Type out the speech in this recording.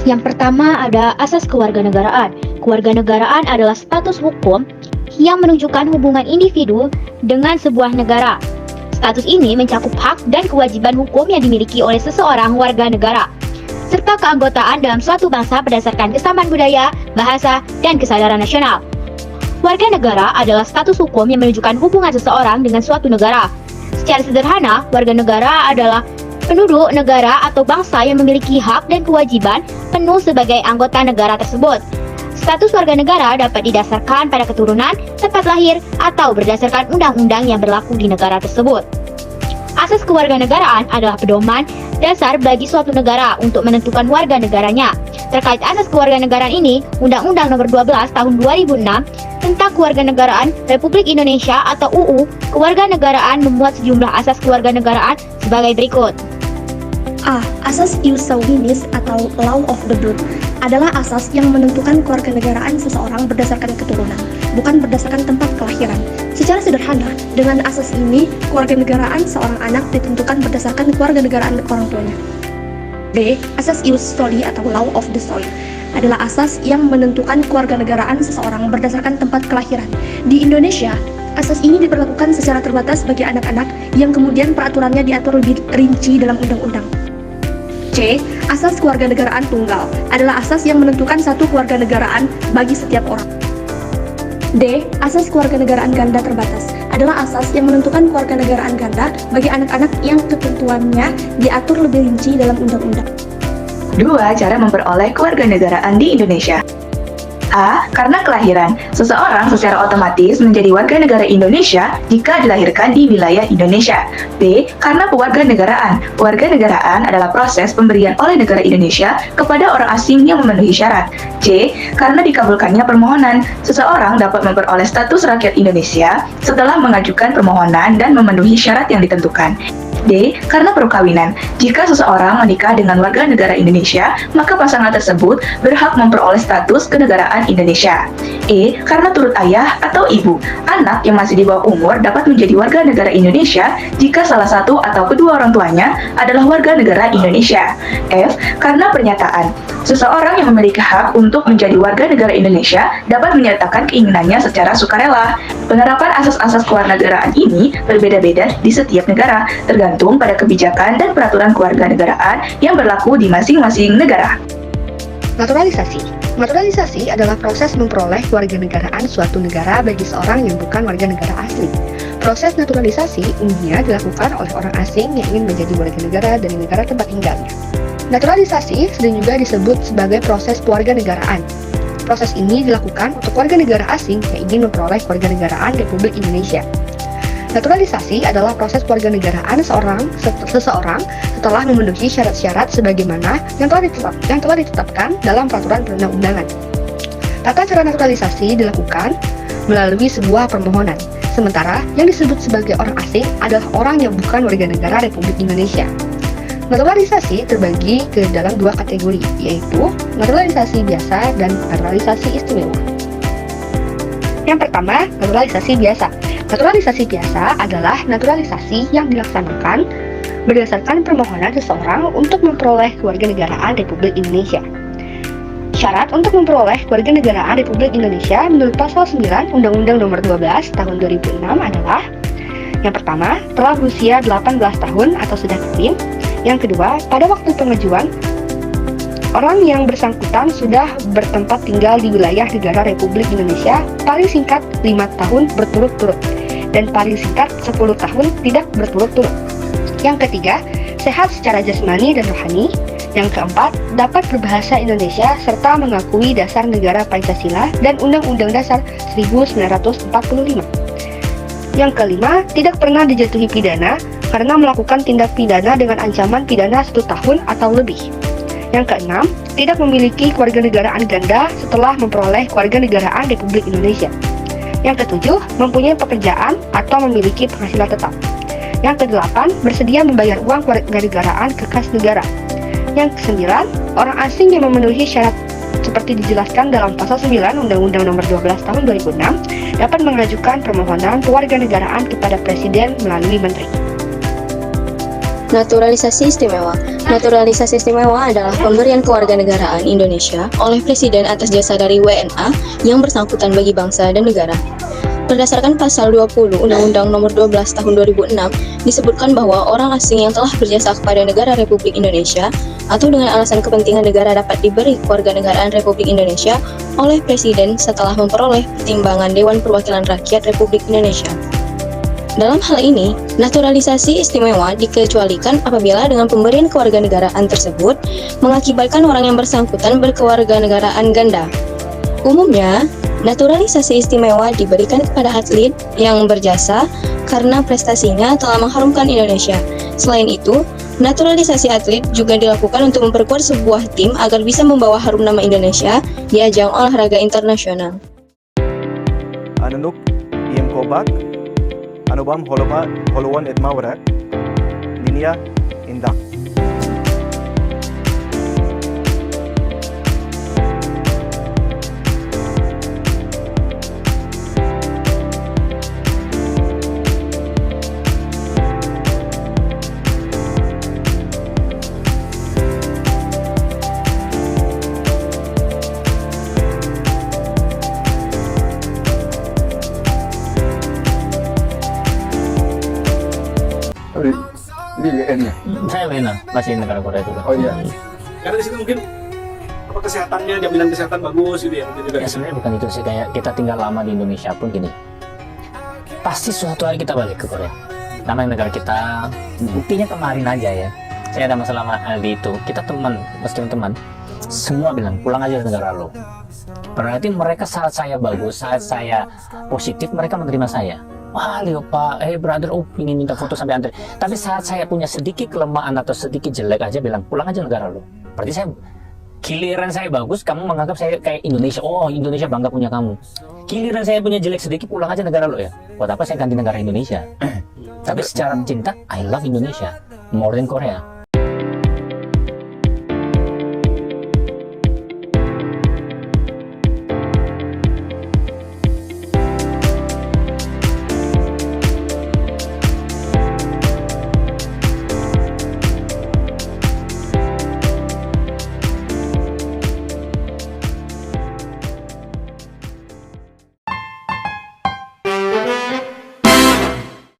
Yang pertama ada asas kewarganegaraan. Kewarganegaraan adalah status hukum yang menunjukkan hubungan individu dengan sebuah negara. Status ini mencakup hak dan kewajiban hukum yang dimiliki oleh seseorang warga negara, serta keanggotaan dalam suatu bangsa berdasarkan kesamaan budaya, bahasa, dan kesadaran nasional. Warga negara adalah status hukum yang menunjukkan hubungan seseorang dengan suatu negara. Secara sederhana, warga negara adalah penduduk negara atau bangsa yang memiliki hak dan kewajiban penuh sebagai anggota negara tersebut. Status warga negara dapat didasarkan pada keturunan, tempat lahir, atau berdasarkan undang-undang yang berlaku di negara tersebut. Asas kewarganegaraan adalah pedoman dasar bagi suatu negara untuk menentukan warga negaranya. Terkait asas kewarganegaraan ini, Undang-Undang Nomor 12 Tahun 2006 tentang Kewarganegaraan Republik Indonesia atau UU Kewarganegaraan memuat sejumlah asas kewarganegaraan sebagai berikut. A. Asas ius sanguinis atau law of the blood adalah asas yang menentukan kewarganegaraan seseorang berdasarkan keturunan, bukan berdasarkan tempat kelahiran. Secara sederhana, dengan asas ini, kewarganegaraan seorang anak ditentukan berdasarkan kewarganegaraan orang tuanya. B. Asas ius soli atau law of the soil adalah asas yang menentukan kewarganegaraan seseorang berdasarkan tempat kelahiran. Di Indonesia, asas ini diberlakukan secara terbatas bagi anak-anak yang kemudian peraturannya diatur lebih rinci dalam undang-undang. C. Asas kewarganegaraan tunggal adalah asas yang menentukan satu kewarganegaraan bagi setiap orang. D. Asas kewarganegaraan ganda terbatas adalah asas yang menentukan kewarganegaraan ganda bagi anak-anak yang ketentuannya diatur lebih rinci dalam undang-undang. 2. Cara memperoleh kewarganegaraan di Indonesia. A. Karena kelahiran. Seseorang secara otomatis menjadi warga negara Indonesia jika dilahirkan di wilayah Indonesia. B. Karena pewarganegaraan. Pewarganegaraan adalah proses pemberian oleh negara Indonesia kepada orang asing yang memenuhi syarat. C. Karena dikabulkannya permohonan. Seseorang dapat memperoleh status rakyat Indonesia setelah mengajukan permohonan dan memenuhi syarat yang ditentukan. D. Karena perkawinan. Jika seseorang menikah dengan warga negara Indonesia, maka pasangan tersebut berhak memperoleh status kenegaraan Indonesia. E. Karena turut ayah atau ibu. Anak yang masih di bawah umur dapat menjadi warga negara Indonesia jika salah satu atau kedua orang tuanya adalah warga negara Indonesia. F. Karena pernyataan. Seseorang yang memiliki hak untuk menjadi warga negara Indonesia dapat menyatakan keinginannya secara sukarela. Penerapan asas-asas kewarganegaraan ini berbeda-beda di setiap negara, tergantung pada kebijakan dan peraturan kewarganegaraan yang berlaku di masing-masing negara. Naturalisasi. Naturalisasi adalah proses memperoleh kewarganegaraan suatu negara bagi seorang yang bukan warga negara asli. Proses naturalisasi umumnya dilakukan oleh orang asing yang ingin menjadi warga negara dari negara tempat tinggalnya. Naturalisasi sering juga disebut sebagai proses kewarganegaraan. Proses ini dilakukan untuk warga negara asing yang ingin memperoleh kewarganegaraan Republik Indonesia. Naturalisasi adalah proses kewarganegaraan seseorang setelah memenuhi syarat-syarat sebagaimana yang telah ditetapkan dalam peraturan perundang-undangan. Tata cara naturalisasi dilakukan melalui sebuah permohonan, sementara yang disebut sebagai orang asing adalah orang yang bukan warga negara Republik Indonesia. Naturalisasi terbagi ke dalam dua kategori, yaitu naturalisasi biasa dan naturalisasi istimewa. Yang pertama, naturalisasi biasa. Naturalisasi biasa adalah naturalisasi yang dilaksanakan berdasarkan permohonan seseorang untuk memperoleh kewarganegaraan Republik Indonesia. Syarat untuk memperoleh kewarganegaraan Republik Indonesia menurut Pasal 9 Undang-Undang Nomor 12 Tahun 2006 adalah: yang pertama, telah berusia 18 tahun atau sudah kawin. Yang kedua, pada waktu pengajuan, orang yang bersangkutan sudah bertempat tinggal di wilayah negara Republik Indonesia paling singkat 5 tahun berturut-turut dan paling singkat 10 tahun tidak berturut-turut. Yang ketiga, sehat secara jasmani dan rohani. Yang keempat, dapat berbahasa Indonesia serta mengakui dasar negara Pancasila dan Undang-Undang Dasar 1945. Yang kelima, tidak pernah dijatuhi pidana karena melakukan tindak pidana dengan ancaman pidana 1 tahun atau lebih. Yang keenam, tidak memiliki kewarganegaraan ganda setelah memperoleh kewarganegaraan Republik Indonesia. Yang ketujuh, mempunyai pekerjaan atau memiliki penghasilan tetap. Yang kedelapan, bersedia membayar uang kewarganegaraan ke kas negara. Yang kesembilan, orang asing yang memenuhi syarat seperti dijelaskan dalam pasal 9 Undang-Undang Nomor 12 Tahun 2006 dapat mengajukan permohonan kewarganegaraan kepada Presiden melalui Menteri. Naturalisasi istimewa. Naturalisasi istimewa adalah pemberian kewarganegaraan Indonesia oleh Presiden atas jasa dari WNA yang bersangkutan bagi bangsa dan negara. Berdasarkan pasal 20 Undang-Undang Nomor 12 Tahun 2006 disebutkan bahwa orang asing yang telah berjasa kepada negara Republik Indonesia atau dengan alasan kepentingan negara dapat diberi kewarganegaraan Republik Indonesia oleh Presiden setelah memperoleh pertimbangan Dewan Perwakilan Rakyat Republik Indonesia. Dalam hal ini, naturalisasi istimewa dikecualikan apabila dengan pemberian kewarganegaraan tersebut mengakibatkan orang yang bersangkutan berkewarganegaraan ganda. Umumnya, naturalisasi istimewa diberikan kepada atlet yang berjasa karena prestasinya telah mengharumkan Indonesia. Selain itu, naturalisasi atlet juga dilakukan untuk memperkuat sebuah tim agar bisa membawa harum nama Indonesia di ajang olahraga internasional. Anunuk iem kobak anubam holowan etmawrak linia indak. Ini WN-nya. Saya WNA, masih negara Korea juga. Oh iya. Karena di situ mungkin apa kesehatannya, jaminan kesehatan bagus gitu ya. Mungkin juga. Ya sebenarnya bukan itu sih, kayak kita tinggal lama di Indonesia pun gini. Pasti suatu hari kita balik ke Korea. Namanya negara kita, buktinya kemarin aja ya. Saya ada masalah sama Aldi itu, kita teman, meskipun teman, semua bilang pulang aja ke negara lo. Berarti mereka saat saya bagus, saat saya positif, mereka menerima saya. Wah, Leo Pak, brother, ingin minta foto sampai antri. Tapi saat saya punya sedikit kelemahan atau sedikit jelek aja bilang, pulang aja negara lo. Berarti saya, giliran saya bagus, kamu menganggap saya kayak Indonesia. Oh, Indonesia bangga punya kamu. Giliran saya punya jelek sedikit, pulang aja negara lo ya. Buat apa saya ganti negara Indonesia? Tapi secara cinta, I love Indonesia more than Korea.